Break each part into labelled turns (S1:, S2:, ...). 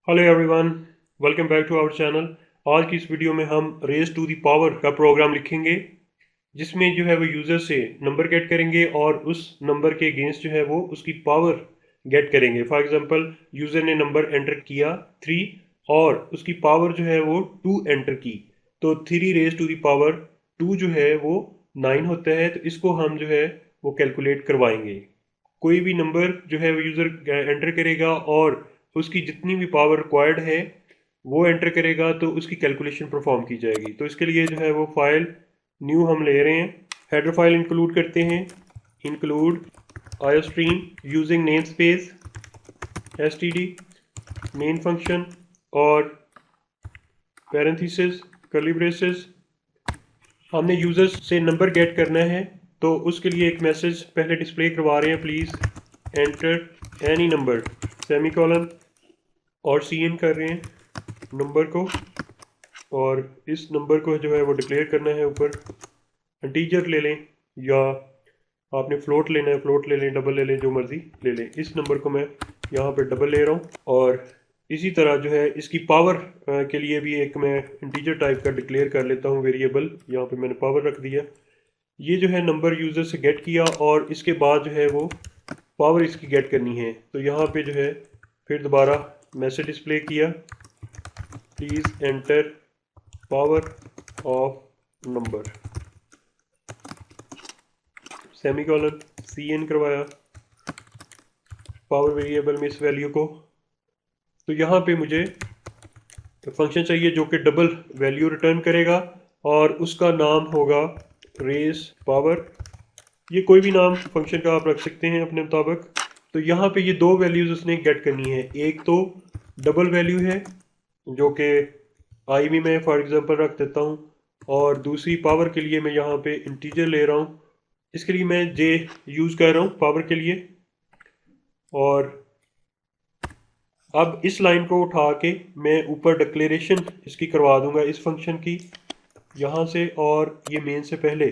S1: Hello everyone, welcome back to our channel. आज की इस वीडियो में हम रेज टू द पावर का प्रोग्राम लिखेंगे, जिसमें जो है वो यूज़र से नंबर गेट करेंगे और उस नंबर के अगेंस्ट जो है वो उसकी पावर गेट करेंगे। फॉर एग्जांपल, यूज़र ने नंबर एंटर किया 3 और उसकी पावर जो है वो 2 एंटर की, तो 3 रेज टू द पावर 2 जो है वो 9 होता है। तो इसको हम जो है वो कैलकुलेट करवाएंगे। कोई भी नंबर जो है वो यूज़र एंटर करेगा और उसकी जितनी भी पावर रिक्वायर्ड है वो एंटर करेगा, तो उसकी कैलकुलेशन परफॉर्म की जाएगी। तो इसके लिए जो है वो फाइल न्यू हम ले रहे हैं, हेडर फाइल इंक्लूड करते हैं, include iostream using name space STD main function और पैरेंथेसिस कर्ली ब्रेसेस। हमने यूज़र्स से नंबर गेट करना है, तो उसके लिए एक मैसेज पहले डिस्प्ले करवा रहे हैं, please enter any number semi colon, और सी इन कर रहे हैं नंबर को, और इस नंबर को जो है वो डिक्लेयर करना है ऊपर। इंटीजर ले लें या आपने फ्लोट लेना है, फ्लोट ले लें, डबल ले लें, जो मर्ज़ी ले लें। इस नंबर को मैं यहाँ पे डबल ले रहा हूँ। और इसी तरह जो है इसकी पावर के लिए भी एक मैं इंटीजर टाइप का डिक्लेयर कर लेता हूँ वेरिएबल। यहाँ पे मैंने पावर रख दिया। ये जो है नंबर यूज़र से गेट किया और इसके बाद जो है वो पावर इसकी गेट करनी है। तो यहाँ पे जो है फिर दोबारा मैसेज डिस्प्ले किया, please enter power of number semicolon, cin करवाया पावर वेरिएबल में इस वैल्यू को। तो यहाँ पे मुझे फंक्शन चाहिए जो कि डबल वैल्यू रिटर्न करेगा और उसका नाम होगा रेज पावर। ये कोई भी नाम फंक्शन का आप रख सकते हैं अपने मुताबिक। तो यहाँ पे ये दो वैल्यूज़ उसने गेट करनी है। एक तो डबल वैल्यू है जो कि आई भी मैं फॉर एग्जांपल रख देता हूँ, और दूसरी पावर के लिए मैं यहाँ पे इंटीजर ले रहा हूँ। इसके लिए मैं जे यूज़ कर रहा हूँ पावर के लिए। और अब इस लाइन को उठा के मैं ऊपर डिक्लेरेशन इसकी करवा दूंगा इस फंक्शन की यहाँ से, और ये मेन से पहले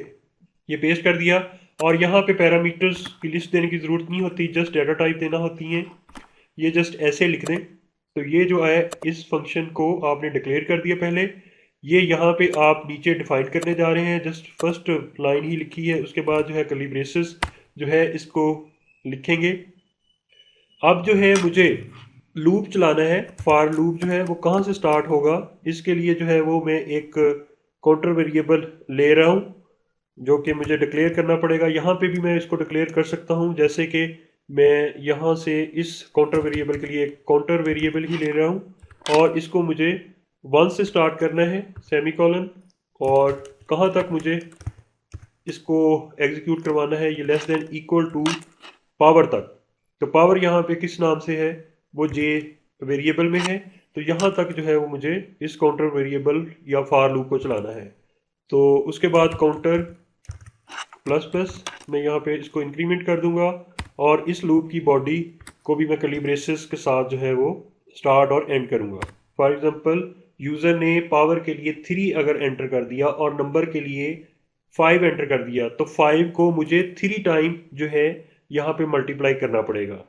S1: ये पेस्ट कर दिया। और यहाँ पे पैरामीटर्स की लिस्ट देने की ज़रूरत नहीं होती, जस्ट डाटा टाइप देना होती हैं। ये जस्ट ऐसे लिख दें। तो ये जो है इस फंक्शन को आपने डिक्लेयर कर दिया पहले। ये यहाँ पे आप नीचे डिफाइन करने जा रहे हैं, जस्ट फर्स्ट लाइन ही लिखी है, उसके बाद जो है कर्ली ब्रेसेस जो है इसको लिखेंगे। अब जो है मुझे लूप चलाना है। फॉर लूप जो है वो कहाँ से स्टार्ट होगा, इसके लिए जो है वो मैं एक काउंटर वेरिएबल ले रहा हूँ जो कि मुझे डिक्लेयर करना पड़ेगा। यहाँ पे भी मैं इसको डिक्लेयर कर सकता हूँ, जैसे कि मैं यहाँ से इस काउंटर वेरिएबल के लिए एक काउंटर वेरिएबल ही ले रहा हूँ और इसको मुझे 1 से स्टार्ट करना है सेमी कॉलन, और कहाँ तक मुझे इसको एग्जीक्यूट करवाना है, ये less than equal to power तक। तो पावर यहाँ पे किस नाम से है, वो जे वेरिएबल में है। तो यहाँ तक जो है वो मुझे इस काउंटर वेरिएबल या फॉर लूप को चलाना है। तो उसके बाद काउंटर प्लस प्लस मैं यहाँ पे इसको इंक्रीमेंट कर दूंगा, और इस लूप की बॉडी को भी मैं कर्ली ब्रेसेस के साथ जो है वो स्टार्ट और एंड करूँगा। फॉर एग्जांपल, यूज़र ने पावर के लिए 3 अगर एंटर कर दिया और नंबर के लिए 5 एंटर कर दिया, तो 5 को मुझे 3 टाइम जो है यहाँ पे मल्टीप्लाई करना पड़ेगा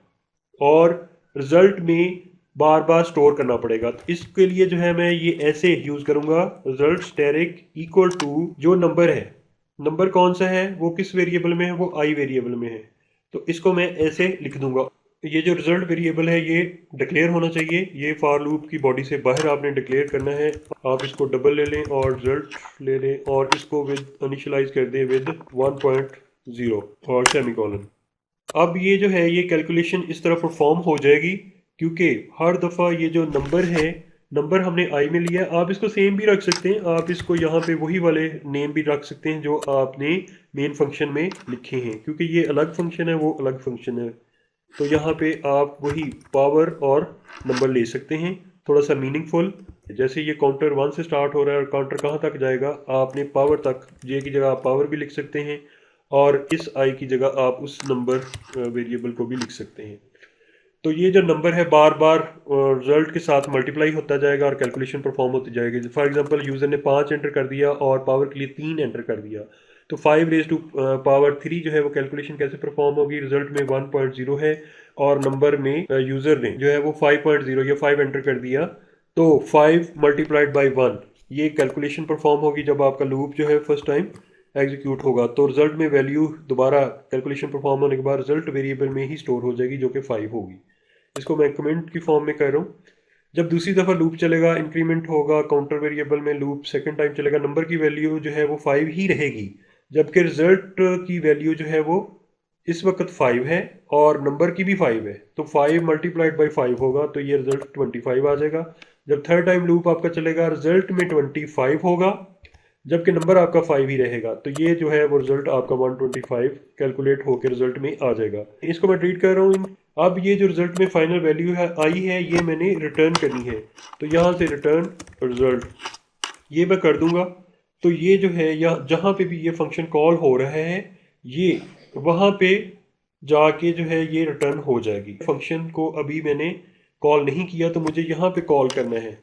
S1: और रिजल्ट में बार बार स्टोर करना पड़ेगा। तो इसके लिए जो है मैं ये ऐसे यूज़ करूँगा, रिजल्ट स्टेरिक इक्वल टू जो नंबर है, नंबर कौन सा है वो किस वेरिएबल में है, वो आई वेरिएबल में है। तो इसको मैं ऐसे लिख दूंगा। ये जो रिजल्ट वेरिएबल है ये डिक्लेयर होना चाहिए, ये फॉर लूप की बॉडी से बाहर आपने डिक्लेयर करना है। आप इसको डबल ले लें और रिजल्ट ले लें और इसको विद इनिशियलाइज कर दें विद 1.0 और सेमीकोलन। अब ये जो है ये कैलकुलेशन इस तरह परफॉर्म हो जाएगी, क्योंकि हर दफ़ा ये जो नंबर है, नंबर हमने आई में लिया है। आप इसको सेम भी रख सकते हैं, आप इसको यहाँ पे वही वाले नेम भी रख सकते हैं जो आपने मेन फंक्शन में लिखे हैं, क्योंकि ये अलग फंक्शन है वो अलग फंक्शन है। तो यहाँ पे आप वही पावर और नंबर ले सकते हैं, थोड़ा सा मीनिंगफुल। जैसे ये काउंटर 1 से स्टार्ट हो रहा है और काउंटर कहाँ तक जाएगा, आपने पावर तक, जे की जगह आप पावर भी लिख सकते हैं और इस आई की जगह आप उस नंबर वेरिएबल को भी लिख सकते हैं। तो ये जो नंबर है बार बार रिजल्ट के साथ मल्टीप्लाई होता जाएगा और कैलकुलेशन परफॉर्म होती जाएगी। फॉर एग्जांपल, यूज़र ने 5 एंटर कर दिया और पावर के लिए 3 एंटर कर दिया, तो 5 रेज टू पावर 3 जो है वो कैलकुलेशन कैसे परफॉर्म होगी, रिजल्ट में 1.0 है, और नंबर में यूज़र ने जो है वो 5.0 या 5 एंटर कर दिया, तो 5 मल्टीप्लाइड बाई 1 ये कैलकुलेशन परफॉर्म होगी जब आपका लूप जो है फर्स्ट टाइम एग्जीक्यूट होगा। तो रिजल्ट में वैल्यू दोबारा कैलकुलेशन परफॉर्म होने के बाद रिजल्ट वेरिएबल में ही स्टोर हो जाएगी जो कि 5 होगी। इसको मैं कमेंट की फॉर्म में कर रहा हूँ। जब दूसरी दफ़ा लूप चलेगा, इंक्रीमेंट होगा काउंटर वेरिएबल में, लूप सेकंड टाइम चलेगा, नंबर की वैल्यू जो है वो 5 ही रहेगी, जबकि रिजल्ट की वैल्यू जो है वो इस वक्त 5 है और नंबर की भी 5 है, तो 5 मल्टीप्लाइड बाई 5 होगा, तो ये रिजल्ट 25 आ जाएगा। जब थर्ड टाइम लूप आपका चलेगा, रिजल्ट में 25 होगा, जबकि नंबर आपका 5 ही रहेगा, तो ये जो है वो रिजल्ट आपका 125 कैलकुलेट होकर रिजल्ट में आ जाएगा। इसको मैं रीड कर रहा हूँ। अब ये जो रिजल्ट में फाइनल वैल्यू है आई है, ये मैंने रिटर्न करनी है, तो यहाँ से रिटर्न रिजल्ट ये मैं कर दूंगा। तो ये जो है या जहाँ पे भी ये फंक्शन कॉल हो रहा है, ये वहाँ पे जाके जो है ये रिटर्न हो जाएगी। फंक्शन को अभी मैंने कॉल नहीं किया, तो मुझे यहाँ पे कॉल करना है।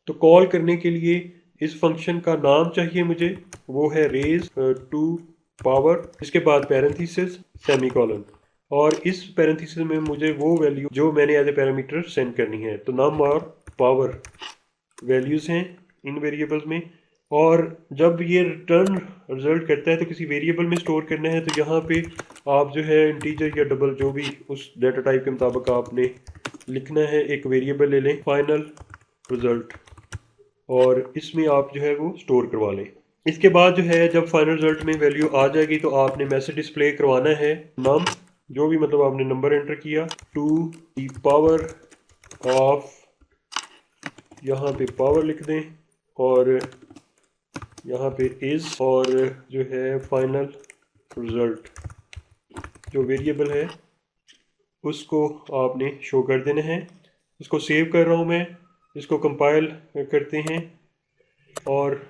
S1: तो कॉल करने के लिए इस फंक्शन का नाम चाहिए मुझे, वो है रेज टू पावर, इसके बाद पैरेंथेसिस सेमीकोलन, और इस पैरेंथेसिस में मुझे वो वैल्यू जो मैंने एज ए पैरामीटर सेंड करनी है। तो नम और पावर वैल्यूज़ हैं इन वेरिएबल्स में, और जब ये रिटर्न रिजल्ट करता है तो किसी वेरिएबल में स्टोर करना है, तो यहाँ पे आप जो है इंटीजर या डबल जो भी उस डाटा टाइप के मुताबिक आपने लिखना है, एक वेरिएबल ले लें फाइनल रिजल्ट, और इसमें आप जो है वो स्टोर करवा लें। इसके बाद जो है जब फाइनल रिजल्ट में वैल्यू आ जाएगी तो आपने मैसेज डिस्प्ले करवाना है नम, जो भी मतलब आपने नंबर एंटर किया, टू द पावर ऑफ, यहाँ पे पावर लिख दें, और यहाँ पे इज़, और जो है फाइनल रिजल्ट जो वेरिएबल है उसको आपने शो कर देना है। इसको सेव कर रहा हूँ मैं, इसको कंपाइल करते हैं। और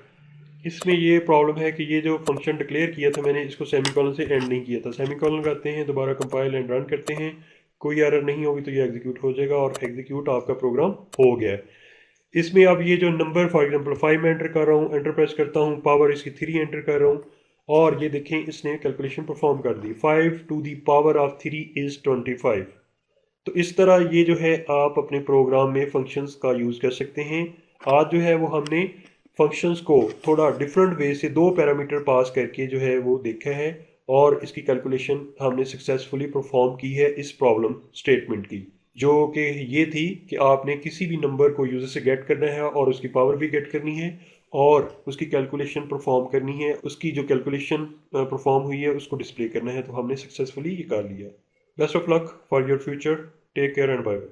S1: इसमें ये प्रॉब्लम है कि ये जो फंक्शन डिक्लेयर किया था मैंने, इसको सेमीकोलन से एंड नहीं किया था। सेमीकोलन लगाते हैं, दोबारा कंपाइल एंड रन करते हैं, कोई एरर नहीं होगी तो ये एग्जीक्यूट हो जाएगा, और एग्जीक्यूट आपका प्रोग्राम हो गया है। इसमें अब ये जो नंबर फॉर एग्जांपल 5 में एंटर कर रहा हूँ, एंटर प्रेस करता हूँ, पावर इसकी 3 एंटर कर रहा हूँ, और ये देखें इसने कैलकुलेशन परफॉर्म कर दी, 5 to the power of 3 is 25। तो इस तरह ये जो है आप अपने प्रोग्राम में फंक्शंस का यूज़ कर सकते हैं। आज जो है वो हमने फंक्शंस को थोड़ा डिफरेंट वे से दो पैरामीटर पास करके जो है वो देखा है, और इसकी कैलकुलेशन हमने सक्सेसफुली परफॉर्म की है इस प्रॉब्लम स्टेटमेंट की, जो कि ये थी कि आपने किसी भी नंबर को यूज़र से गेट करना है और उसकी पावर भी गेट करनी है, और उसकी कैलकुलेशन परफॉर्म करनी है, उसकी जो कैलकुलेशन परफॉर्म हुई है उसको डिस्प्ले करना है। तो हमने सक्सेसफुली ये कर लिया। Best of luck for your future, take care and bye bye.